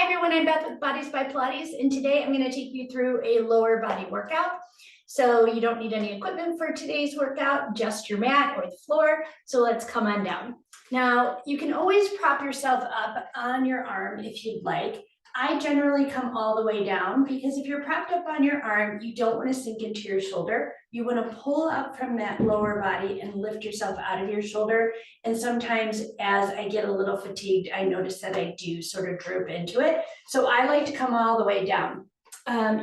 Hi everyone, I'm Beth with Bodies by Pilates, and today I'm going to take you through a lower body workout. So you don't need any equipment for today's workout, just your mat or the floor. So let's come on down. Now, you can always prop yourself up on your arm if you'd like. I generally come all the way down because if you're propped up on your arm, you don't want to sink into your shoulder. You want to pull up from that lower body and lift yourself out of your shoulder. And sometimes as I get a little fatigued, I notice that I do sort of droop into it. So I like to come all the way down.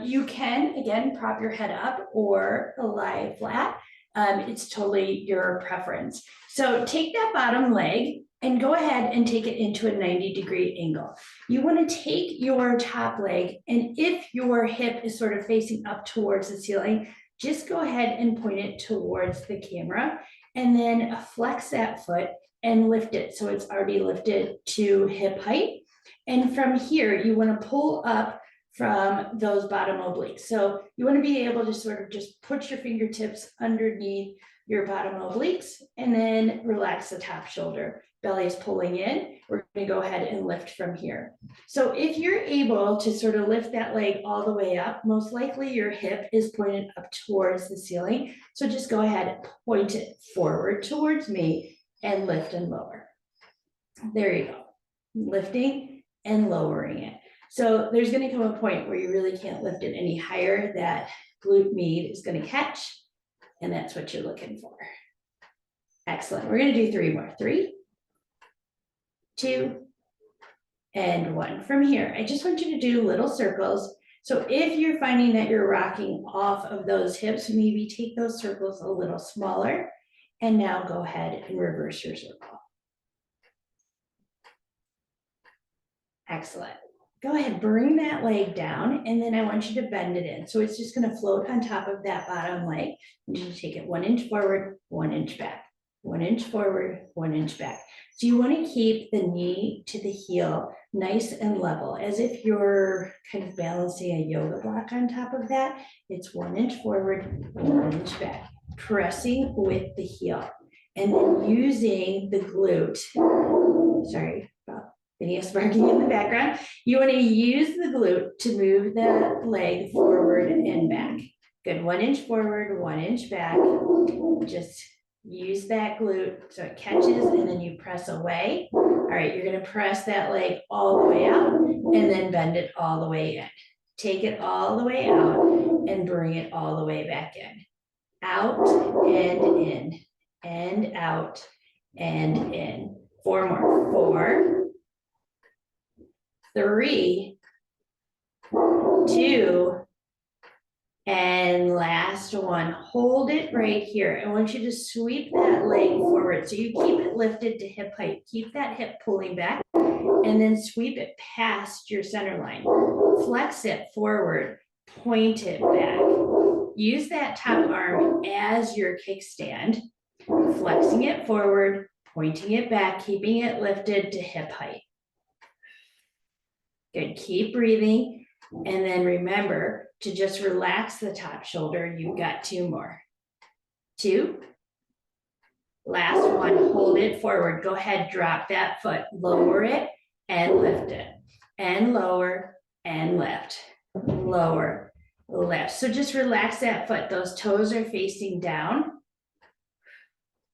You can, again, prop your head up or lie flat. It's totally your preference. So take that bottom leg and go ahead and take it into a 90-degree angle. You want to take your top leg, and if your hip is sort of facing up towards the ceiling, just go ahead and point it towards the camera, and then flex that foot and lift it so it's already lifted to hip height. And from here, you want to pull up from those bottom obliques. So you want to be able to sort of just put your fingertips underneath your bottom obliques and then relax the top shoulder. Belly is pulling in. We're going to go ahead and lift from here. So if you're able to sort of lift that leg all the way up, most likely your hip is pointed up towards the ceiling. So just go ahead and point it forward towards me and lift and lower. There you go. Lifting and lowering it. So there's going to come a point where you really can't lift it any higher. That glute med is going to catch, and that's what you're looking for. Excellent. We're going to do 3 more. 3, 2, and 1. From here, I just want you to do little circles. So if you're finding that you're rocking off of those hips, maybe take those circles a little smaller, and now go ahead and reverse your circle. Excellent. Go ahead, bring that leg down, and then I want you to bend it in. So it's just going to float on top of that bottom leg. I want you to take it 1 inch forward, 1 inch back, 1 inch forward, 1 inch back. So you want to keep the knee to the heel nice and level, as if you're kind of balancing a yoga block on top of that. It's 1 inch forward, 1 inch back, pressing with the heel, and then using the glute. Sorry about Phineas barking in the background. You want to use the glute to move the leg forward and back. Good. 1 inch forward, 1 inch back. Just use that glute so it catches, and then you press away. All right, you're going to press that leg all the way out and then bend it all the way in. Take it all the way out and bring it all the way back in. Out and in, and out and in. 4 more. 4, 3, 2, and last one. Hold it right here. I want you to sweep that leg forward. So you keep it lifted to hip height. Keep that hip pulling back, and then sweep it past your center line. Flex it forward, point it back. Use that top arm as your kickstand, flexing it forward, pointing it back, keeping it lifted to hip height. Good. Keep breathing, and then remember to just relax the top shoulder. You've got 2 more. 2. Last one. Hold it forward. Go ahead, drop that foot, lower it and lift it, and lower and lift, lower, lift. So just relax that foot. Those toes are facing down.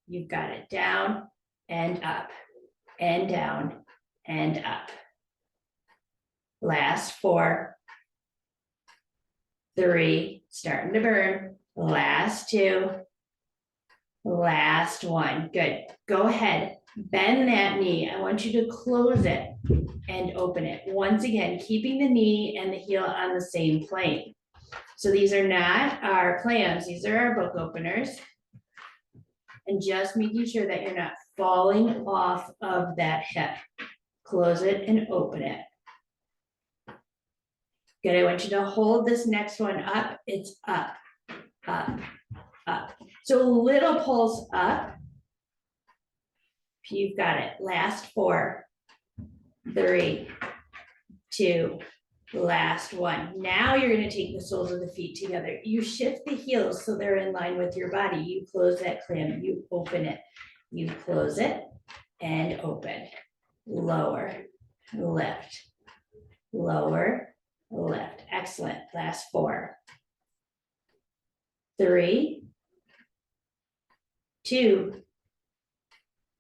You've got it. Down and up and down and up. Last 4, 3, starting to burn. Last 2, last 1. Good. Go ahead, bend that knee. I want you to close it and open it. Once again, keeping the knee and the heel on the same plane. So these are not our plans, these are our book openers. And just making sure that you're not falling off of that hip. Close it and open it. Good. I want you to hold this next one up. It's up, up, up. So a little pulse up. You've got it. Last 4, 3, 2, last 1. Now you're going to take the soles of the feet together. You shift the heels so they're in line with your body. You close that clam. You open it. You close it and open. Lower, lift, lower, lift. Excellent. Last 4, 3, 2,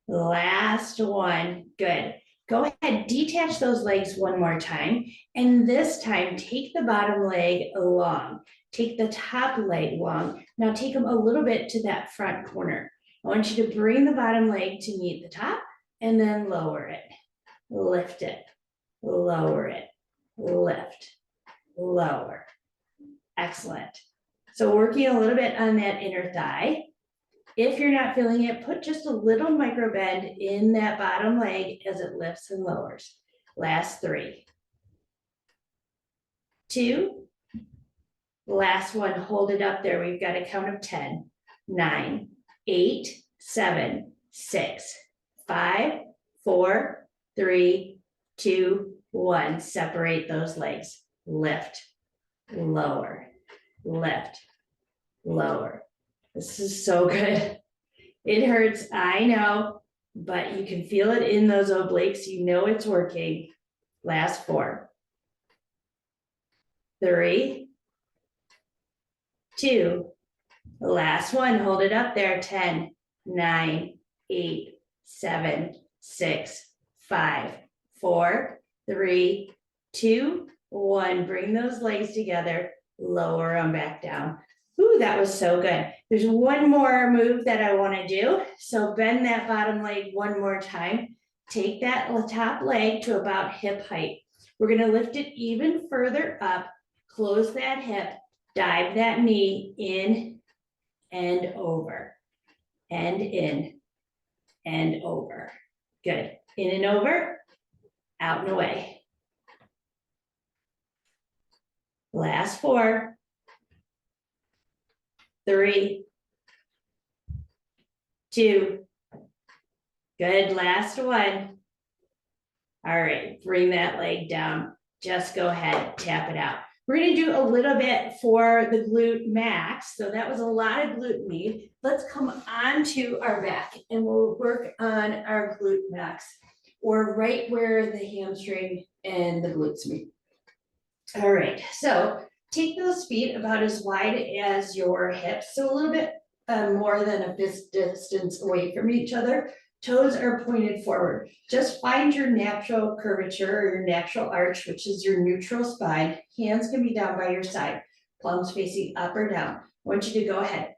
last 1. Good. Go ahead, detach those legs one more time. And this time, take the bottom leg long. Take the top leg long. Now take them a little bit to that front corner. I want you to bring the bottom leg to meet the top and then lower it. Lift it, lower it, lift, lower. Excellent. So working a little bit on that inner thigh. If you're not feeling it, put just a little micro bend in that bottom leg as it lifts and lowers. Last 3, 2, last 1, hold it up there. We've got a count of 10, 9, 8, 7, 6, 5, 4, 3, 2, 1. Separate those legs. Lift, lower, lift, lower. This is so good. It hurts, I know, but you can feel it in those obliques. You know it's working. Last 4, 3, 2, last 1. Hold it up there. 10, 9, 8, 7, 6, 5, 4, 3, 2, 1. Bring those legs together. Lower them back down. Ooh, that was so good. There's one more move that I want to do. So bend that bottom leg one more time. Take that top leg to about hip height. We're going to lift it even further up. Close that hip. Dive that knee in and over. And in and over. Good. In and over. Out and away. Last 4, 3, 2, good. Last 1. All right, bring that leg down. Just go ahead, tap it out. We're going to do a little bit for the glute max. So that was a lot of glute meat. Let's come onto our back and we'll work on our glute max, or right where the hamstring and the glutes meet. All right, so take those feet about as wide as your hips, so a little bit more than a fist distance away from each other. Toes are pointed forward. Just find your natural curvature or your natural arch, which is your neutral spine. Hands can be down by your side, palms facing up or down. I want you to go ahead,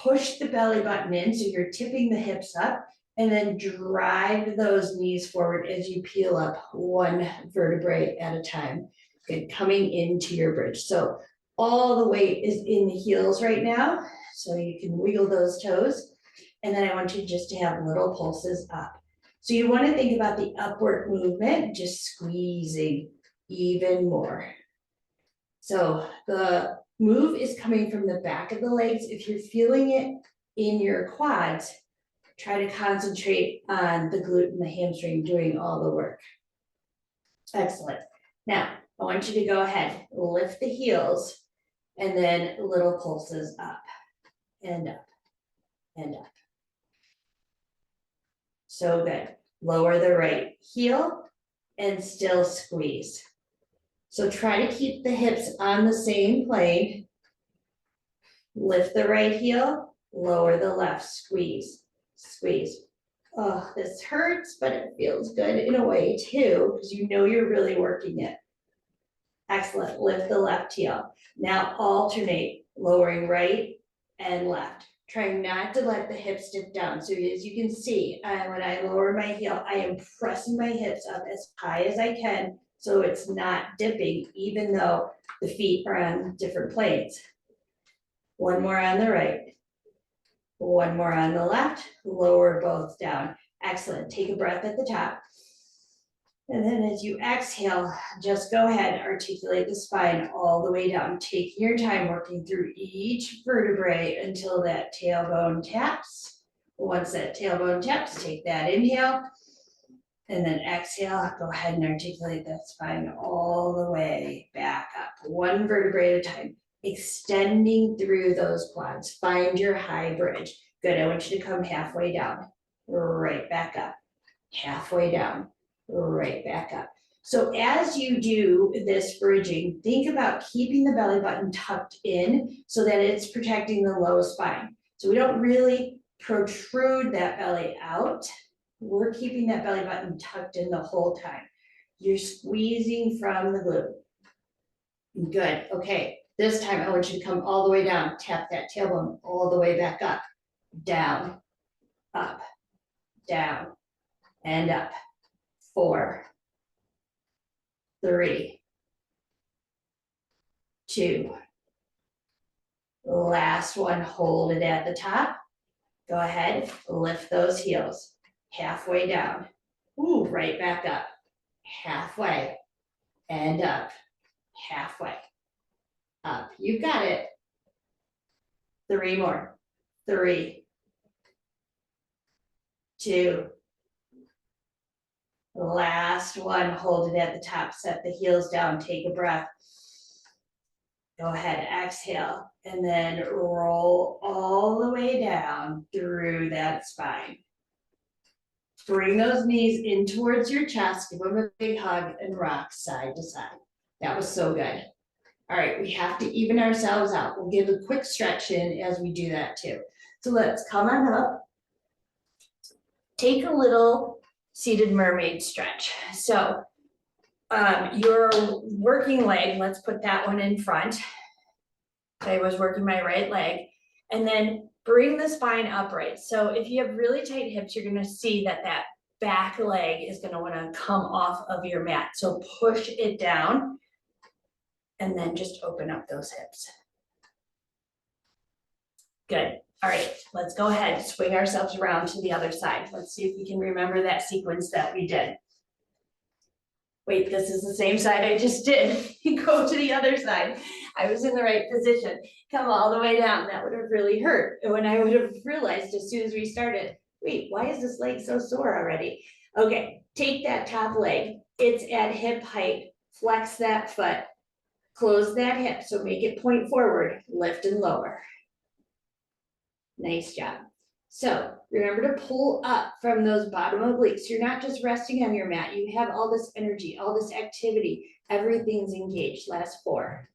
push the belly button in so you're tipping the hips up, and then drive those knees forward as you peel up one vertebrae at a time. Good, coming into your bridge. So all the weight is in the heels right now. So you can wiggle those toes. And then I want you just to have little pulses up. So you want to think about the upward movement, just squeezing even more. So the move is coming from the back of the legs. If you're feeling it in your quads, try to concentrate on the glute and the hamstring doing all the work. Excellent. Now, I want you to go ahead, lift the heels, and then little pulses up and up and up. So good. Lower the right heel and still squeeze. So try to keep the hips on the same plane. Lift the right heel, lower the left, squeeze, squeeze. Oh, this hurts, but it feels good in a way too, because you know you're really working it. Excellent. Lift the left heel. Now alternate, lowering right and left. Trying not to let the hips dip down. So as you can see, when I lower my heel, I am pressing my hips up as high as I can so it's not dipping, even though the feet are on different planes. One more on the right. One more on the left. Lower both down. Excellent. Take a breath at the top. And then as you exhale, just go ahead, articulate the spine all the way down. Take your time working through each vertebrae until that tailbone taps. Once that tailbone taps, take that inhale. And then exhale, go ahead and articulate that spine all the way back up. One vertebrae at a time, extending through those quads. Find your high bridge. Good, I want you to come halfway down, right back up. Halfway down. Right back up. So as you do this bridging, think about keeping the belly button tucked in so that it's protecting the low spine. So we don't really protrude that belly out. We're keeping that belly button tucked in the whole time. You're squeezing from the glute. Good, okay. This time I want you to come all the way down, tap that tailbone all the way back up, down, up, down, and up. 4, 3, 2. Last one, hold it at the top. Go ahead, lift those heels. Halfway down. Ooh, right back up. Halfway and up. Halfway. Up. You got it. 3 more. 3, 2. Last one, hold it at the top. Set the heels down. Take a breath. Go ahead, exhale, and then roll all the way down through that spine. Bring those knees in towards your chest, give them a big hug, and rock side to side. That was so good. All right, we have to even ourselves out. We'll give a quick stretch in as we do that too. So let's come on up. Take a little seated mermaid stretch. So your working leg, let's put that one in front. I was working my right leg, and then bring the spine upright. So if you have really tight hips, you're gonna see that that back leg is gonna wanna come off of your mat. So push it down and then just open up those hips. Good. All right, let's go ahead, swing ourselves around to the other side. Let's see if we can remember that sequence that we did. Wait, this is the same side I just did. Go to the other side. I was in the right position. Come all the way down. That would have really hurt. And when I would have realized as soon as we started, wait, why is this leg so sore already? Okay, take that top leg. It's at hip height. Flex that foot. Close that hip. So make it point forward. Lift and lower. Nice job. So remember to pull up from those bottom obliques. You're not just resting on your mat. You have all this energy, all this activity. Everything's engaged. Last 4,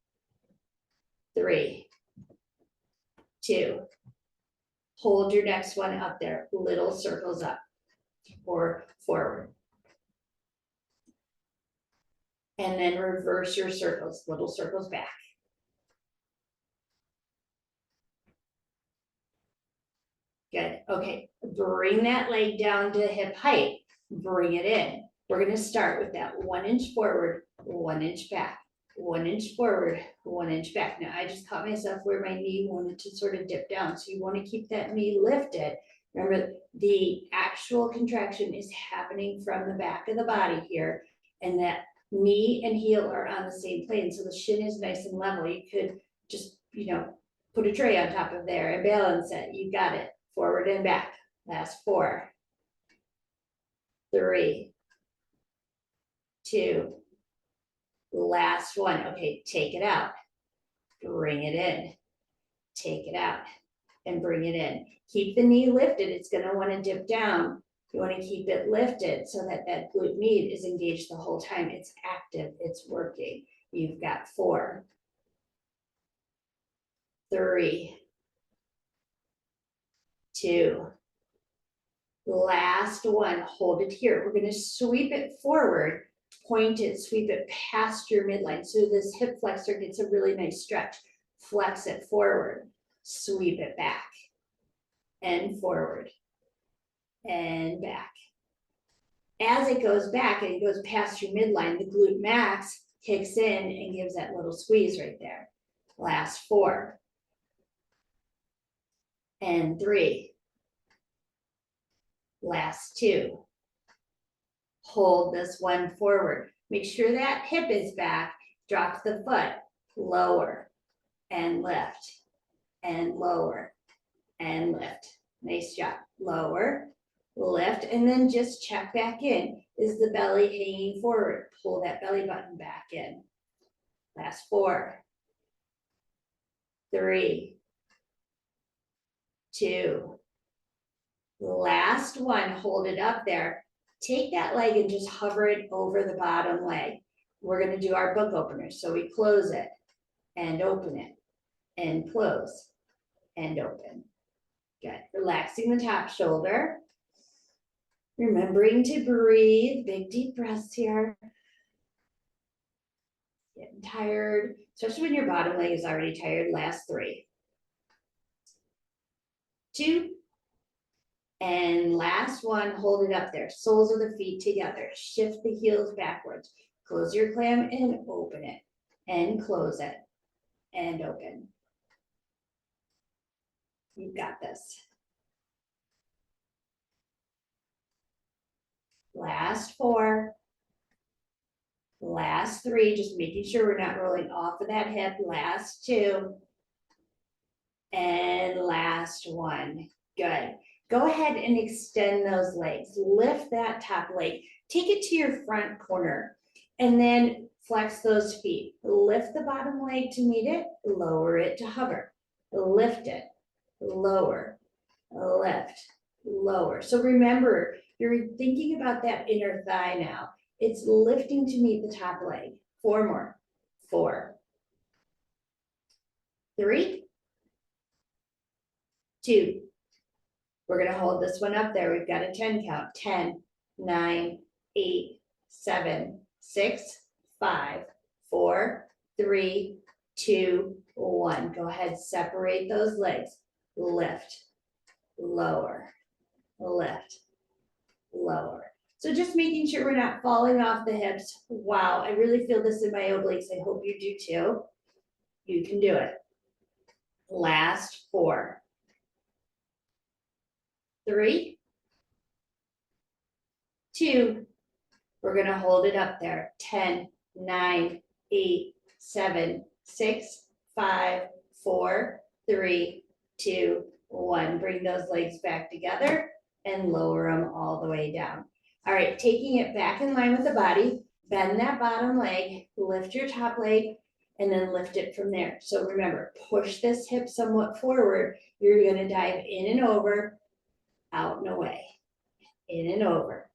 3, 2. Hold your next one up there. Little circles up or forward. And then reverse your circles, little circles back. Good. Okay, bring that leg down to hip height. Bring it in. We're going to start with that 1 inch forward, 1 inch back, 1 inch forward, 1 inch back. Now I just caught myself where my knee wanted to sort of dip down. So you want to keep that knee lifted. Remember, the actual contraction is happening from the back of the body here, and that knee and heel are on the same plane. So the shin is nice and level. You could just, put a tray on top of there and balance it. You got it. Forward and back. Last 4, 3, 2. Last one. Okay, take it out. Bring it in. Take it out and bring it in. Keep the knee lifted. It's going to want to dip down. You want to keep it lifted so that that glute med is engaged the whole time. It's active. It's working. You've got 4, 3, 2. Last one, hold it here. We're going to sweep it forward, point it, sweep it past your midline. So this hip flexor gets a really nice stretch. Flex it forward, sweep it back and forward and back. As it goes back and it goes past your midline, the glute max kicks in and gives that little squeeze right there. Last 4 and 3. Last 2. Hold this one forward. Make sure that hip is back. Drop the foot. Lower and lift and lower and lift. Nice job. Lower, lift, and then just check back in. Is the belly hanging forward? Pull that belly button back in. Last 4, 3, 2. Last one, hold it up there. take that leg and just hover it over the bottom leg. We're gonna do our book opener. So we close it and open it and close and open. Good, relaxing the top shoulder. Remembering to breathe, big deep breaths here. Getting tired, especially when your bottom leg is already tired. Last 3, 2, and last 1, hold it up there. Soles of the feet together. Shift the heels backwards. Close your clam and open it. And close it. And open. You've got this. Last 4. Last 3, just making sure we're not rolling off of that hip. Last 2. And last 1. Good. Go ahead and extend those legs. Lift that top leg. Take it to your front corner and then flex those feet. Lift the bottom leg to meet it. Lower it to hover. Lift it. Lower. Lift. Lower. So remember, you're thinking about that inner thigh now. It's lifting to meet the top leg. 4 more. 4. 3. 2. We're gonna hold this one up there. We've got a 10 count. 10, 9, 8, 7, 6, 5, 4, 3, 2, 1. Go ahead, separate those legs. Lift, lower, lift, lower. So just making sure we're not falling off the hips. Wow, I really feel this in my obliques. I hope you do too. You can do it. Last 4. 3, 2, we're gonna hold it up there. 10, 9, 8, 7, 6, 5, 4, 3, 2, 1. Bring those legs back together and lower them all the way down. All right, taking it back in line with the body, bend that bottom leg, lift your top leg, and then lift it from there. So remember, push this hip somewhat forward. You're gonna dive in and over, out and away, in and over,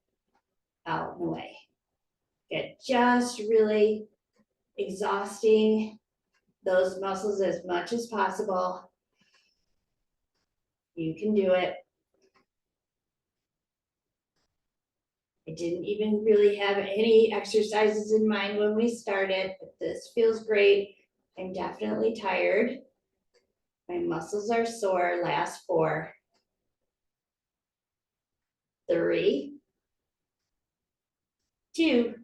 out and away. Good, just really exhausting those muscles as much as possible. You can do it. I didn't even really have any exercises in mind when we started, but this feels great. I'm definitely tired. My muscles are sore. Last 4. 3, 2,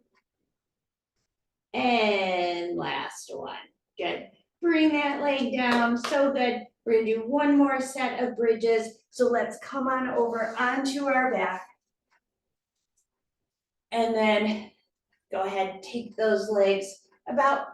and last 1. Good. Bring that leg down. So good. We're gonna do one more set of bridges. So let's come on over onto our back. And then go ahead, take those legs about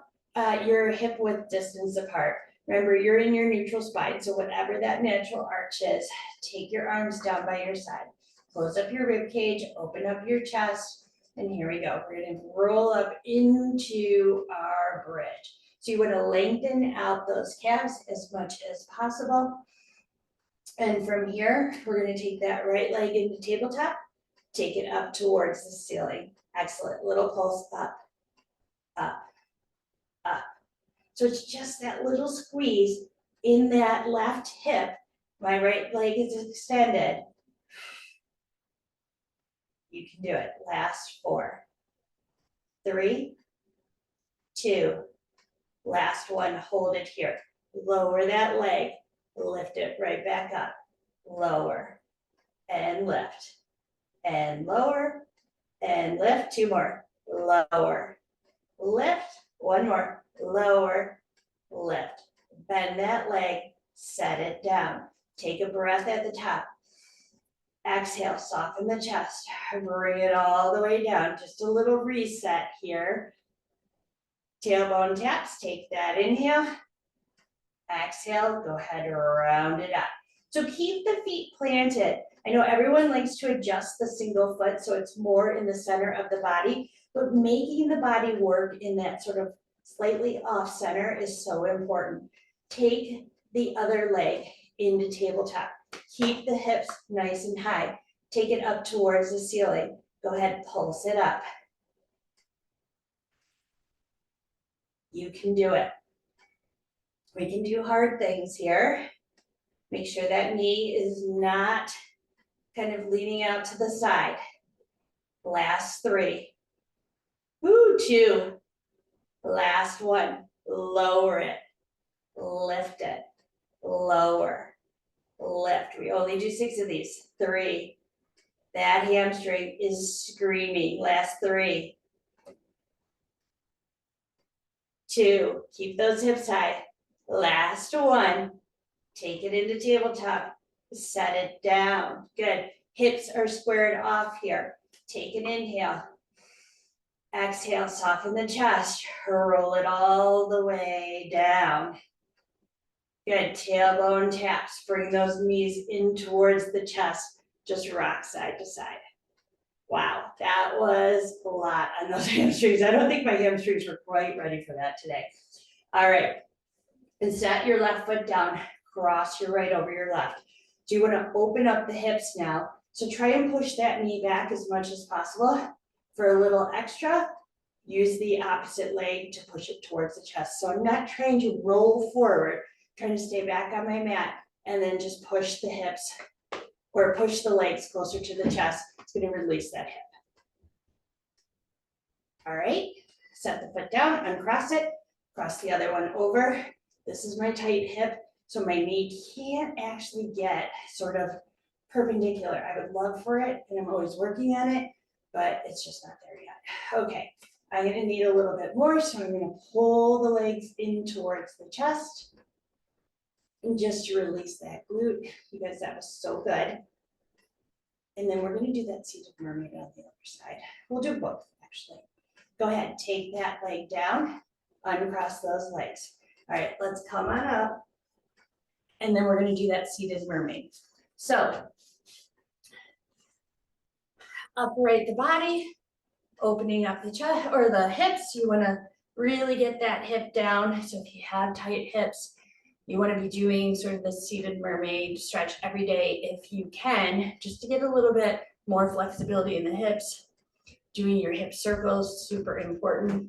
your hip width distance apart. Remember, you're in your neutral spine, so whatever that natural arch is, take your arms down by your side. Close up your rib cage, open up your chest, and here we go. We're gonna roll up into our bridge. So you wanna lengthen out those calves as much as possible. And from here, we're gonna take that right leg into tabletop, take it up towards the ceiling. Excellent, little pulse up, up, up. So it's just that little squeeze in that left hip. My right leg is extended. You can do it. Last 4, 3, 2, last 1, hold it here. Lower that leg, lift it right back up. Lower and lift and lower and lift. 2 more. Lower, lift. 1 more. Lower, lift. Bend that leg, set it down. Take a breath at the top. Exhale, soften the chest. Bring it all the way down. Just a little reset here. Tailbone taps, take that inhale. Exhale, go ahead and round it up. So keep the feet planted. I know everyone likes to adjust the single foot so it's more in the center of the body, but making the body work in that sort of slightly off center is so important. Take the other leg into tabletop. Keep the hips nice and high. Take it up towards the ceiling. Go ahead, pulse it up. You can do it. We can do hard things here. Make sure that knee is not kind of leaning out to the side. Last 3. Woo, 2. Last 1. Lower it. Lift it. Lower. Lift. We only do 6 of these. 3. That hamstring is screaming. Last 3. 2. Keep those hips high. Last 1. Take it into tabletop. Set it down. Good. Hips are squared off here. Take an inhale. Exhale, soften the chest. Roll it all the way down. Good. Tailbone taps. Bring those knees in towards the chest. Just rock side to side. Wow, that was a lot on those hamstrings. I don't think my hamstrings were quite ready for that today. All right. And set your left foot down. Cross your right over your left. Do you want to open up the hips now? So try and push that knee back as much as possible. For a little extra, use the opposite leg to push it towards the chest. So I'm not trying to roll forward, trying to stay back on my mat and then just push the hips or push the legs closer to the chest. It's going to release that hip. All right, set the foot down, uncross it, cross the other one over. This is my tight hip, so my knee can't actually get sort of perpendicular. I would love for it, and I'm always working on it, but it's just not there yet. Okay, I'm going to need a little bit more, so I'm going to pull the legs in towards the chest. And just to release that glute, because that was so good. And then we're going to do that seated mermaid on the other side. We'll do both, actually. Go ahead, take that leg down, uncross those legs. All right, let's come on up. And then we're going to do that seated mermaid. So, upright the body, opening up the chest or the hips. You want to really get that hip down. So if you have tight hips, you want to be doing sort of the seated mermaid stretch every day if you can, just to get a little bit more flexibility in the hips. Doing your hip circles, super important.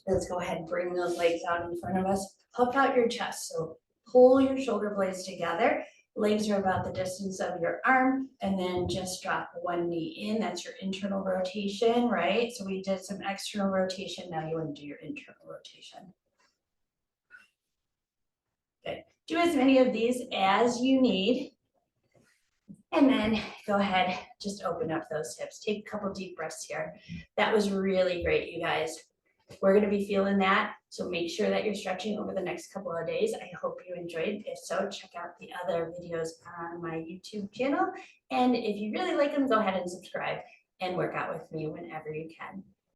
Let's go ahead and bring those legs out in front of us. Puff out your chest. So pull your shoulder blades together. Legs are about the distance of your arm, and then just drop one knee in. That's your internal rotation, right? So we did some external rotation. Now you want to do your internal rotation. Good. Do as many of these as you need. And then go ahead, just open up those hips. Take a couple deep breaths here. That was really great, you guys. We're going to be feeling that, so make sure that you're stretching over the next couple of days. I hope you enjoyed. If so, check out the other videos on my YouTube channel. And if you really like them, go ahead and subscribe and work out with me whenever you can.